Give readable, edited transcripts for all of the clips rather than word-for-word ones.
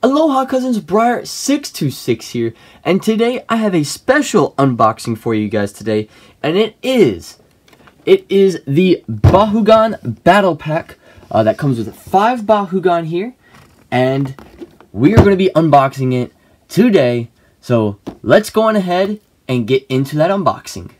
Aloha cousins, Briar626 here, and today I have a special unboxing for you guys today, and it is the Bakugan Battle Pack that comes with 5 Bakugan here, and we are going to be unboxing it today, so let's go on ahead and get into that unboxing.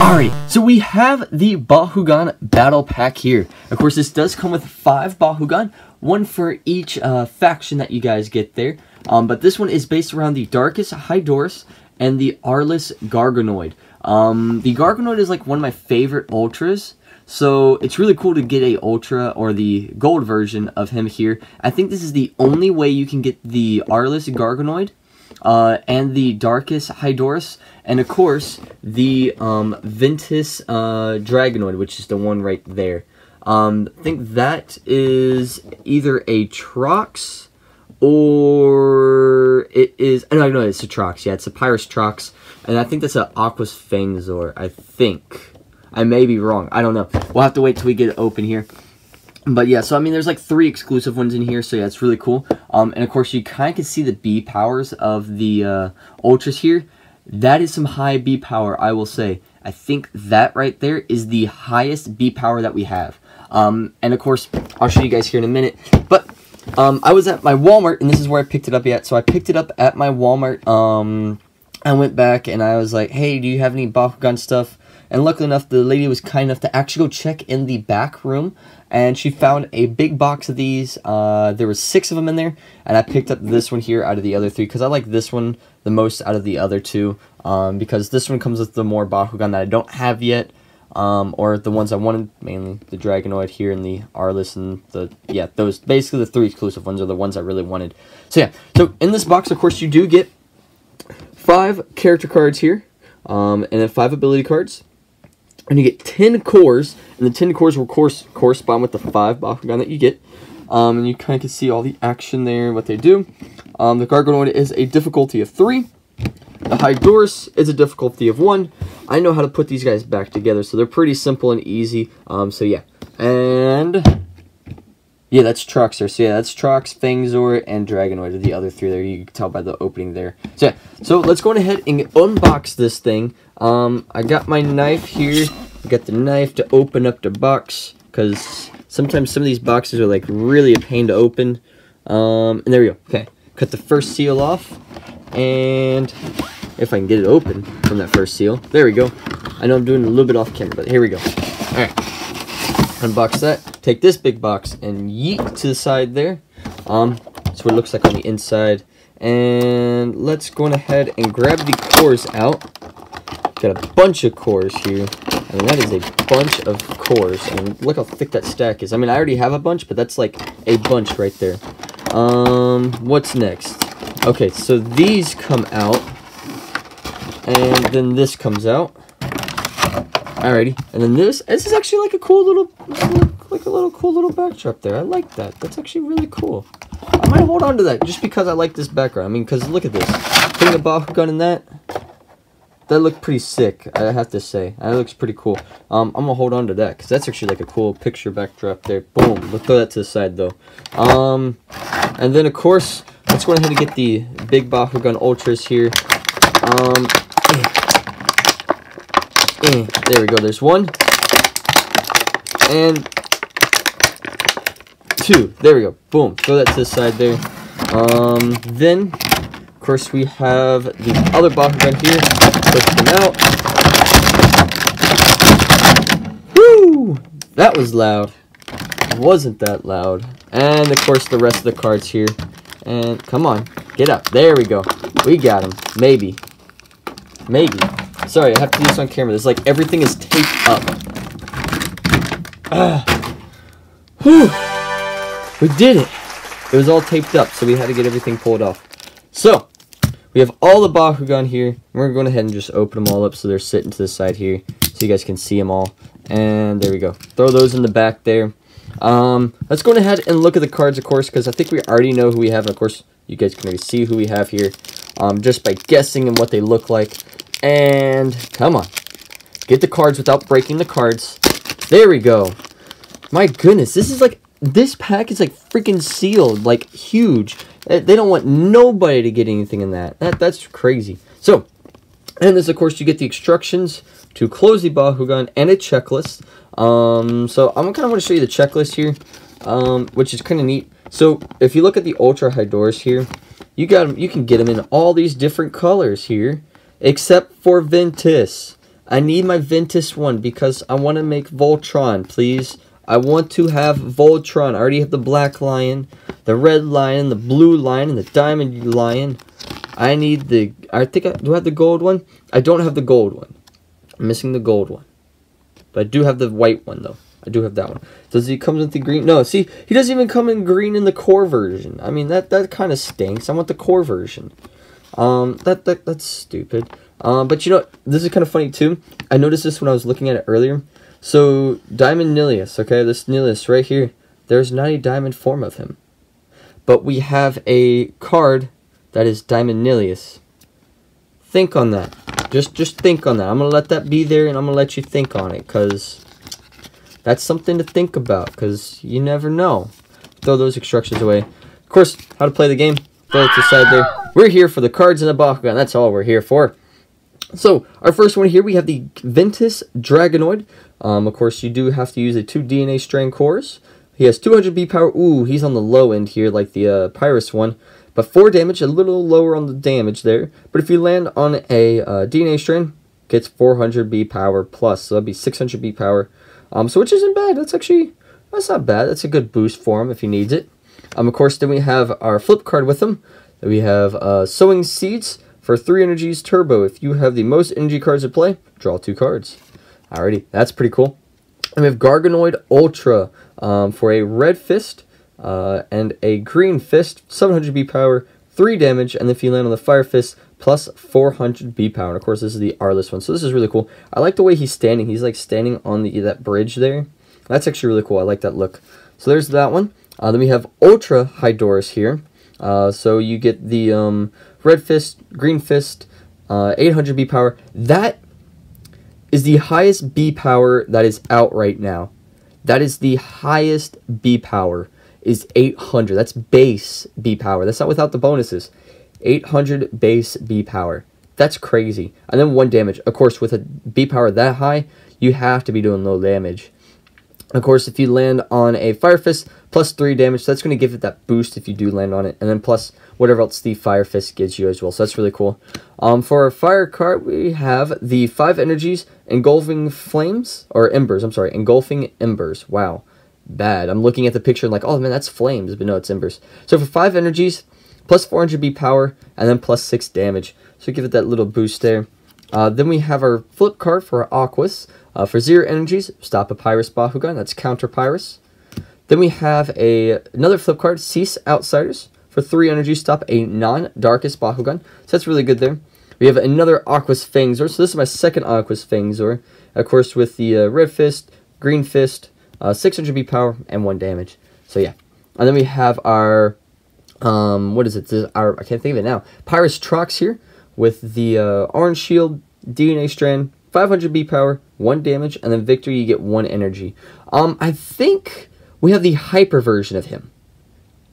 Alright, so we have the Bakugan Battle Pack here. Of course, this does come with 5 Bakugan, one for each faction that you guys get there. But this one is based around the Darkus Hydorous and the Aurelus Garganoid. The Garganoid is like one of my favorite Ultras, so it's really cool to get a Ultra or the gold version of him here. I think this is the only way you can get the Aurelus Garganoid. And the Darkus Hydorous, and of course, the Ventus Dragonoid, which is the one right there. I think that is either a Trox, or it is... No, it's a Trox. Yeah, it's a Pyrus Trox, and I think that's an Aquas Fangzor, I think. I may be wrong. I don't know. We'll have to wait till we get it open here. But yeah, so I mean, there's like 3 exclusive ones in here, so yeah, it's really cool. And of course, you kind of can see the B powers of the Ultras here. That is some high B power, I will say. I think that right there is the highest B power that we have. And of course, I'll show you guys here in a minute. But I was at my Walmart, and this is where I picked it up at. So I picked it up at my Walmart. I went back, and I was like, hey, do you have any Bakugan stuff? And luckily enough, the lady was kind enough to actually go check in the back room, and she found a big box of these. There was 6 of them in there, and I picked up this one here out of the other 3, because I like this one the most out of the other 2, because this one comes with the more Bakugan that I don't have yet, or the ones I wanted, mainly the Dragonoid here and the Aurelus, and those, basically the 3 exclusive ones are the ones I really wanted. So yeah, so in this box, of course, you do get 5 character cards here, and then 5 ability cards. And you get 10 cores, and the 10 cores will correspond with the 5 Bakugan that you get. And you kind of can see all the action there, what they do. The Garganoid is a difficulty of 3. The Hydorous is a difficulty of 1. I know how to put these guys back together, so they're pretty simple and easy. So yeah. And yeah, that's Trox there. So yeah, that's Trox, Fangzor, and Dragonoid are the other 3 there. You can tell by the opening there. So yeah, so let's go ahead and unbox this thing. I got my knife here. I got the knife to open up the box, because sometimes some of these boxes are like really a pain to open. And there we go. Okay, cut the first seal off, and if I can get it open from that first seal, there we go. I know I'm doing a little bit off camera, but here we go. All right, unbox that. Take this big box and yeet to the side there. That's what it looks like on the inside. And let's go ahead and grab the cores out. Got a bunch of cores here. I mean, that is a bunch of cores. And look how thick that stack is. I mean, I already have a bunch, but that's like a bunch right there. What's next? Okay, so these come out. And then this comes out. Alrighty. And then this is actually like a cool little, cool little backdrop there. I like that. That's actually really cool. I might hold on to that just because I like this background. I mean, because look at this. Putting a Bakugan in that looked pretty sick, I have to say. That looks pretty cool. I'm going to hold on to that, because that's actually like a cool picture backdrop there. Boom. Let's throw that to the side, though. And then, of course, let's go ahead and get the big Bakugan Ultras here. There we go. There's 1. And 2. There we go. Boom. Throw that to the side there. Then, of course, we have the other Bakugan here. Push them out. Woo! That was loud. It wasn't that loud. And, of course, the rest of the cards here. And, come on. Get up. There we go. We got them. Maybe. Maybe. Sorry, I have to do this on camera. There's like, everything is taped up. Whew! We did it! It was all taped up, so we had to get everything pulled off. So, we have all the Bakugan here. We're going to go ahead and just open them all up so they're sitting to the side here, so you guys can see them all. And there we go. Throw those in the back there. Let's go ahead and look at the cards, of course, because I think we already know who we have. And of course, you guys can already see who we have here just by guessing and what they look like. And come on, get the cards without breaking the cards. There we go. My goodness, this pack is like freaking sealed, like huge. They don't want nobody to get anything in that. That's crazy. So, and this, of course, you get the instructions to close the Bakugan and a checklist. So I'm kind of want to show you the checklist here, which is kind of neat. So if you look at the Ultra Hydorous here, you can get them in all these different colors here, except for Ventus. I need my Ventus one because I want to make Voltron, please. I want to have Voltron. I already have the black lion, the red lion, the blue lion, and the diamond lion. I need the, do I have the gold one? I don't have the gold one. I'm missing the gold one. But I do have the white one, though. I do have that one. Does he come with the green? No, see, he doesn't even come in green in the core version. I mean, that kind of stinks. I want the core version. That's stupid. But you know, this is kind of funny, too. I noticed this when I was looking at it earlier. So, Diamond Ileus, okay, this Ileus right here, there's not a diamond form of him. But we have a card that is Diamond Ileus. Think on that. Just think on that. I'm going to let that be there, and I'm going to let you think on it, because that's something to think about, because you never know. Throw those instructions away. Of course, how to play the game, throw it to the side there. We're here for the cards and the Bakugan. That's all we're here for. So, our first one here, we have the Ventus Dragonoid. Of course, you do have to use a 2 DNA strain cores. He has 200 B power. Ooh, he's on the low end here, like the Pyrus one. But 4 damage, a little lower on the damage there. But if you land on a DNA strain, gets 400 B power plus. So that'd be 600 B power. So which isn't bad. That's not bad. That's a good boost for him if he needs it. Of course, then we have our flip card with him. We have Sowing Seeds for 3 energies turbo. If you have the most energy cards to play, draw 2 cards. Alrighty, that's pretty cool. And we have Garganoid Ultra for a red fist and a green fist, 700 B power, 3 damage, and if you land on the fire fist, plus 400 B power. And of course, this is the Aurelus one, so this is really cool. I like the way he's standing. He's like standing on that bridge there. That's actually really cool. I like that look. So there's that one. Then we have Ultra Hydorous here. So you get the red fist, green fist, 800 B power. That is the highest B power that is out right now. That is the highest B power, is 800. That's base B power. That's not without the bonuses. 800 base B power. That's crazy. And then 1 damage. Of course, with a B power that high, you have to be doing low damage. Of course, if you land on a Fire Fist, plus 3 damage, so that's going to give it that boost if you do land on it. And then plus whatever else the Fire Fist gives you as well. So that's really cool. For our fire card, we have the 5 energies, Engulfing Flames, or Embers, I'm sorry, Engulfing Embers. Wow, bad. I'm looking at the picture and like, oh man, that's flames, but no, it's embers. So for 5 energies, plus 400 B power, and then plus 6 damage. So give it that little boost there. Then we have our flip card for Aquas. For 0 energies, stop a Pyrus Bakugan. That's counter Pyrus. Then we have another flip card, Cease Outsiders. For 3 energies, stop a non-Darkus Bakugan. So that's really good there. We have another Aquas Fangzor. So this is my second Aquas Fangzor. Of course, with the red fist, green fist, 600 B power, and 1 damage. So yeah. And then we have our, what is it? This is our, I can't think of it now. Pyrus Trox here with the orange shield, DNA strand, 500 B power, 1 damage, and then victory, you get 1 energy. I think we have the hyper version of him.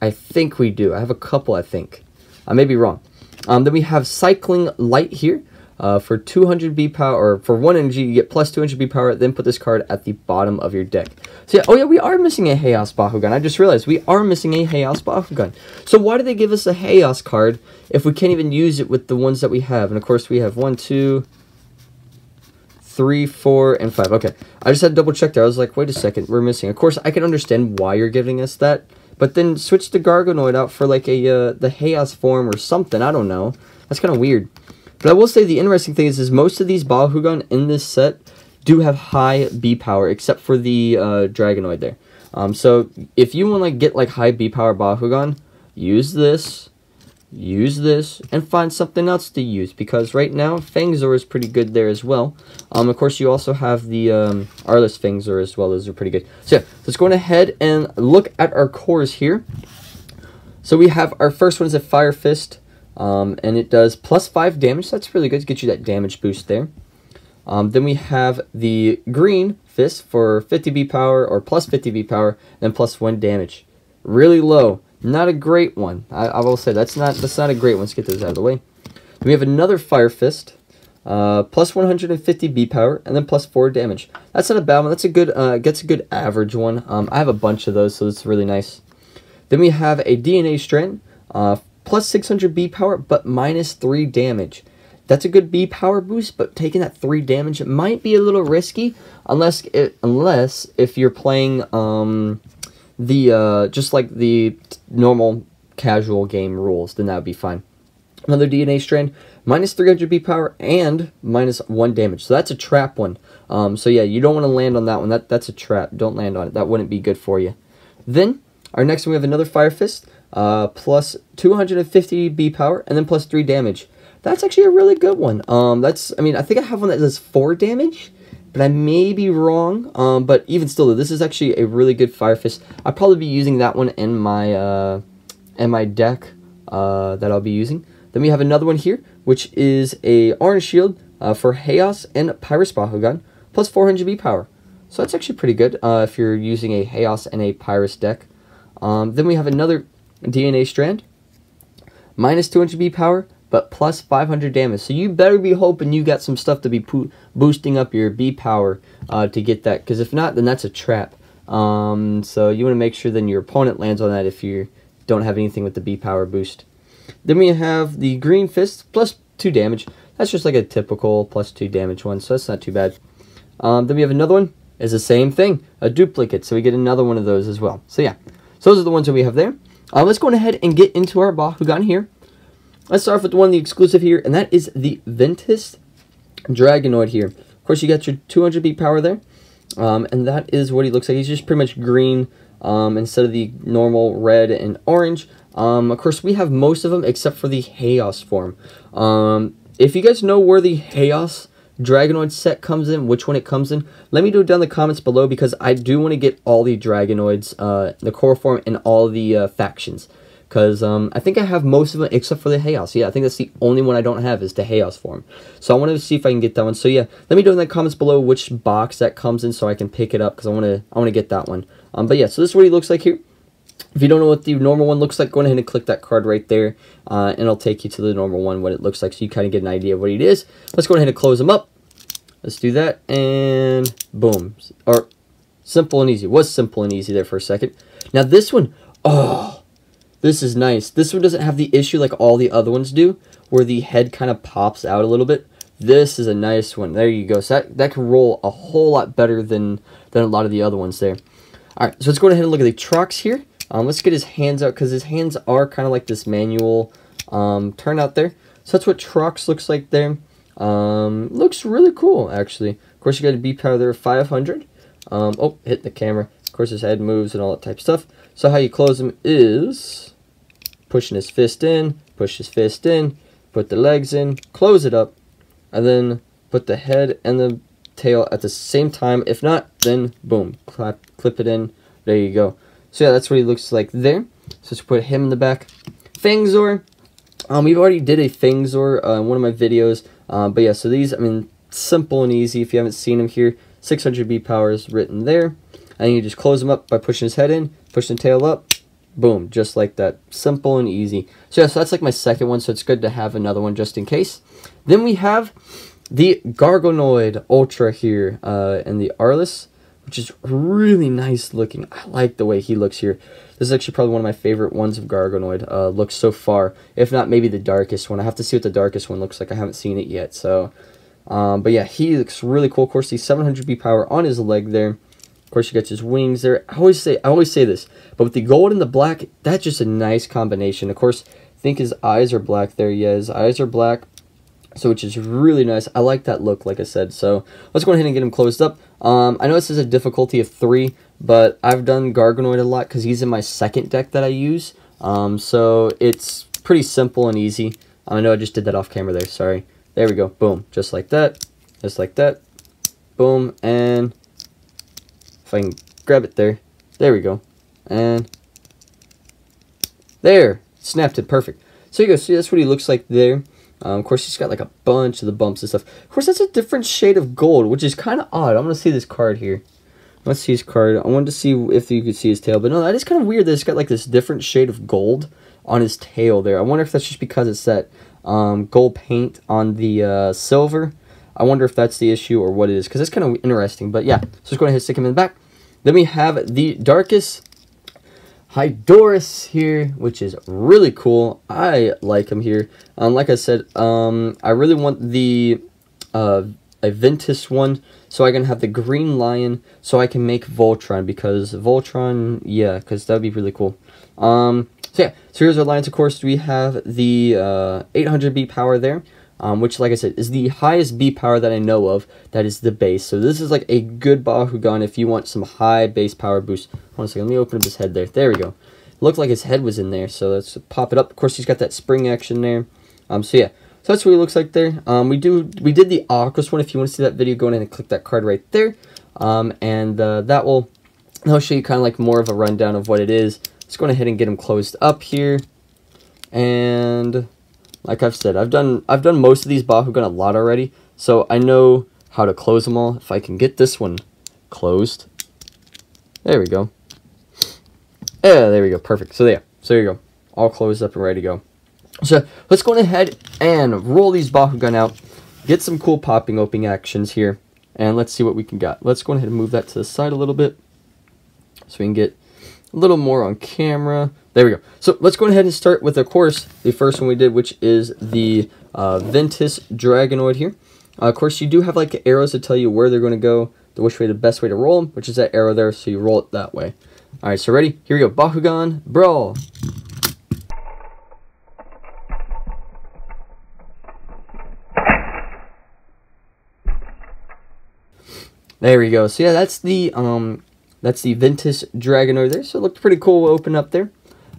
I think we do. I have a couple, I think. I may be wrong. Then we have Cycling Light here. For 200 B power, or for 1 energy, you get plus 200 B power. Then put this card at the bottom of your deck. So yeah, oh yeah, we are missing a Chaos Bakugan. I just realized we are missing a Chaos Bakugan. So why do they give us a Chaos card if we can't even use it with the ones that we have? And of course, we have 1, 2, 3, 4, and 5. Okay, I just had to double check there. I was like, wait a second, we're missing. Of course, I can understand why you're giving us that, but then switch the Garganoid out for like the Chaos form or something. I don't know. That's kind of weird. But I will say the interesting thing is most of these Bakugan in this set do have high B power, except for the Dragonoid there. So if you want to get like high B power Bakugan, use this. use this and find something else to use, because right now Fangzor is pretty good there as well. Of course, you also have the Aurelus Fangzor as well. Those are pretty good. So yeah, let's go ahead and look at our cores here. So we have our first one is a Fire Fist, and it does +5 damage. So that's really good to get you that damage boost there. Then we have the Green Fist for 50 B power or +50 B power, and +1 damage. Really low. Not a great one. I will say that's not a great one. Let's get those out of the way. Then we have another Fire Fist, +150 B power, and then +4 damage. That's not a bad one. That's a good gets a good average one. I have a bunch of those, so it's really nice. Then we have a DNA Strand, +600 B power, but -3 damage. That's a good B power boost, but taking that 3 damage might be a little risky, unless if you're playing just like the normal casual game rules, then that would be fine. Another DNA Strand, -300 B power and -1 damage. So that's a trap one. So yeah, you don't want to land on that one. That's a trap. Don't land on it. That wouldn't be good for you. Then our next one, we have another Fire Fist, +250 B power and then +3 damage. That's actually a really good one. I mean, I think I have one that does 4 damage, but I may be wrong. But even still, this is actually a really good Fire Fist. I'll probably be using that one in my deck that I'll be using. Then we have another one here, which is a Orange Shield for Chaos and Pyrus Bakugan, +400 B power. So that's actually pretty good if you're using a Chaos and a Pyrus deck. Then we have another DNA Strand, -200 B power, but +500 damage. So you better be hoping you got some stuff to be boosting up your B power to get that, because if not, then that's a trap. So you want to make sure then your opponent lands on that if you don't have anything with the B power boost. Then we have the Green Fist, +2 damage. That's just like a typical +2 damage one, so that's not too bad. Then we have another one, is the same thing, a duplicate, so we get another one of those as well. So yeah, so those are the ones that we have there. Let's go ahead and get into our Bakugan here. Let's start off with the exclusive here, and that is the Ventus Dragonoid here. Of course, you got your 200 B power there, and that is what he looks like. He's just pretty much green instead of the normal red and orange. Of course, we have most of them except for the Chaos form. If you guys know where the Chaos Dragonoid set comes in, which one it comes in, let me know down in the comments below, because I do want to get all the Dragonoids, the core form, and all the factions. Because I think I have most of them except for the Chaos. Yeah, I think that's the only one I don't have is the Chaos form. So I want to see if I can get that one. So yeah, let me know in the comments below which box that comes in so I can pick it up, because I want to get that one. But yeah, so this is what he looks like here. If you don't know what the normal one looks like, go ahead and click that card right there, and it'll take you to the normal one, what it looks like, so you kind of get an idea of what it is. Let's go ahead and close them up. Let's do that, and boom. Or simple and easy. It was simple and easy there for a second. Now this one, oh, this is nice. This one doesn't have the issue like all the other ones do, where the head kind of pops out a little bit. This is a nice one. There you go. So that can roll a whole lot better than a lot of the other ones there. All right, so let's go ahead and look at the trucks here. Let's get his hands out, because his hands are kind of like this manual turnout there. So that's what Trox looks like there. Looks really cool, actually. Of course, you got a B power there of 500. Oh, hit the camera. Of course, his head moves and all that type of stuff. So how you close him is pushing his fist in, push his fist in, put the legs in, close it up, and then put the head and the tail at the same time. If not, then boom, clip it in. There you go. So yeah, that's what he looks like there. So let's put him in the back. Fangzor. We've already did a Fangzor in one of my videos. But yeah, so these, I mean, simple and easy. If you haven't seen them here, 600 B powers written there. And you just close them up by pushing his head in, pushing the tail up. Boom, just like that. Simple and easy. So yeah, so that's like my second one. So it's good to have another one just in case. Then we have the Garganoid Ultra here and the Aurelus, which is really nice looking. I like the way he looks here. This is actually probably one of my favorite ones of Garganoid looks so far. If not, maybe the darkest one. I have to see what the darkest one looks like. I haven't seen it yet. So, but yeah, he looks really cool. Of course, he's 700 B power on his leg there. Of course, you got his wings there. I always say this, but with the gold and the black, that's just a nice combination. Of course, I think his eyes are black there. Yeah, his eyes are black. So, which is really nice. I like that look, like I said. So, let's go ahead and get him closed up. I know this is a difficulty of 3, but I've done Garganoid a lot because he's in my second deck that I use. So, it's pretty simple and easy. I know I just did that off camera there, sorry. There we go, boom, just like that, boom, and if I can grab it there we go, and there, snapped it, perfect. So you go, see, that's what he looks like there. Of course, he's got like a bunch of the bumps and stuff. Of course, that's a different shade of gold, which is kind of odd. I'm going to see this card here. Let's see his card. I wanted to see if you could see his tail, but no, that is kind of weird that it's got like this different shade of gold on his tail there. I wonder if that's just because it's that gold paint on the silver. I wonder if that's the issue or what it is, because it's kind of interesting. But yeah, so let's go ahead and stick him in the back. Then we have the Darkus Hydorous here, which is really cool. I like him here. Like I said, I really want the a Ventus one, so I can have the green lion, so I can make Voltron, because Voltron, yeah, because that would be really cool. So yeah, so here's our lions. Of course, we have the 800 B power there, which, like I said, is the highest B power that I know of. That is the base. So this is like a good Bakugan if you want some high base power boost. Hold on a second, let me open up his head there. There we go. It looked like his head was in there, so let's pop it up. Of course, he's got that spring action there. So yeah, so that's what he looks like there. We did the Aquos one. If you want to see that video, go ahead and click that card right there. That'll show you kind of like more of a rundown of what it is. Let's go ahead and get him closed up here. And like I've said, I've done most of these Bakugan a lot already, so I know how to close them all. If I can get this one closed, there we go. Yeah, there we go, perfect. So yeah, so there you go, all closed up and ready to go. So let's go ahead and roll these Bakugan out, get some cool popping opening actions here, and let's see what we can get. Let's go ahead and move that to the side a little bit, so we can get a little more on camera. There we go. So let's go ahead and start with, of course, the first one we did, which is the Ventus Dragonoid here. Of course, you do have like arrows to tell you where they're going to go, the best way to roll them, which is that arrow there, so you roll it that way. All right, so ready? Here we go. Bakugan, brawl. There we go. So yeah, that's the Ventus Dragonoid there. So it looked pretty cool. Open up there.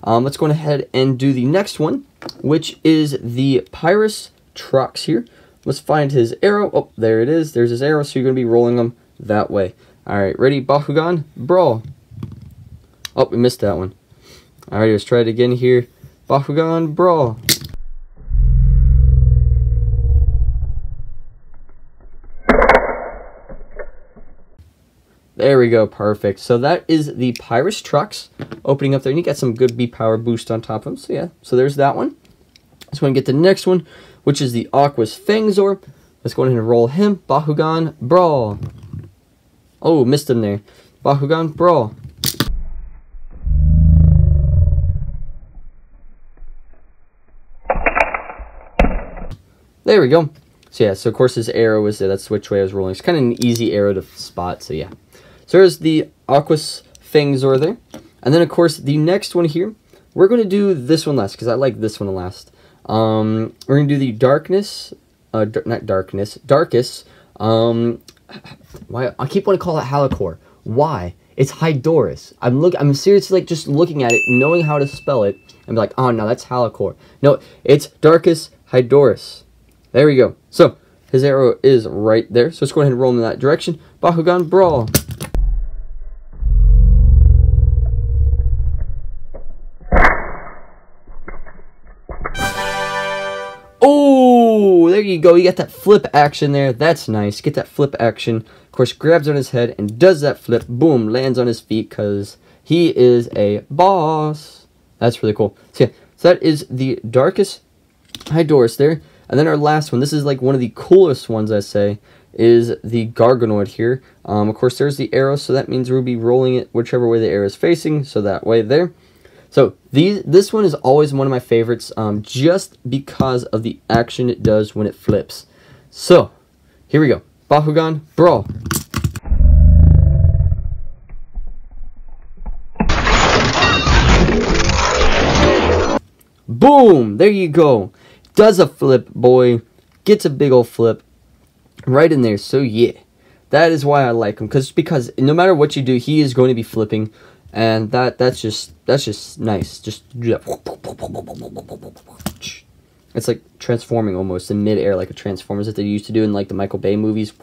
Let's go ahead and do the next one, which is the Hydorous Aurelus here. Let's find his arrow. Oh, there it is. There's his arrow, so you're going to be rolling them that way. All right, ready? Bakugan, brawl. Oh, we missed that one. All right, let's try it again here. Bakugan, brawl. There we go, perfect. So that is the Hydorous Aurelus opening up there, and you got some good B power boost on top of them. So yeah, so there's that one. Let's go and get the next one, which is the Aquos Fangzor. Let's go ahead and roll him. Bakugan, brawl. Oh, missed him there. Bakugan, brawl. There we go. So yeah, so of course his arrow was there. That's which way I was rolling. It's kind of an easy arrow to spot, so yeah. So there's the Aquos Fangzor there. And then of course the next one here, we're going to do this one last, because I like this one last. We're going to do the Darkus. Why I keep wanting to call it Halicore. Why? It's Hydorous. I'm seriously like just looking at it, knowing how to spell it, and be like, oh no, that's Halicore. No, it's Darkus Hydorous. There we go. So his arrow is right there. So let's go ahead and roll in that direction. Bakugan, brawl. Oh, there you go. You got that flip action there. That's nice. Get that flip action. Of course, grabs on his head and does that flip. Boom, lands on his feet because he is a boss. That's really cool. So yeah, so that is the Darkus Hydorous there. And then our last one, this is like one of the coolest ones, I say, is the Garganoid here. Of course, there's the arrow, so that means we'll be rolling it whichever way the arrow is facing, so that way there. So this one is always one of my favorites, just because of the action it does when it flips. So, here we go. Bakugan, brawl. Boom! There you go. Does a flip, boy. Gets a big old flip right in there. So yeah, that is why I like him, because no matter what you do, he is going to be flipping, and that's just that's just nice. Just do that. It's like transforming almost in midair, like a Transformers that they used to do in like the Michael Bay movies.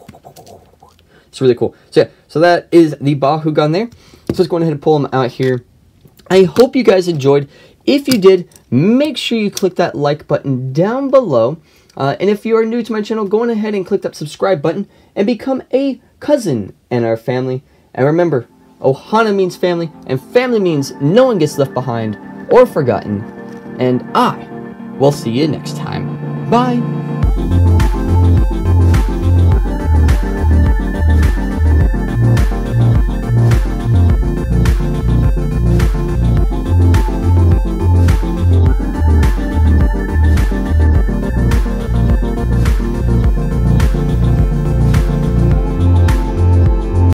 It's really cool. So yeah, so that is the Bakugan there. So let's go ahead and pull them out here. I hope you guys enjoyed. If you did, make sure you click that like button down below. And if you are new to my channel, go on ahead and click that subscribe button and become a cousin in our family. And remember, Ohana means family, and family means no one gets left behind or forgotten. And I will see you next time. Bye!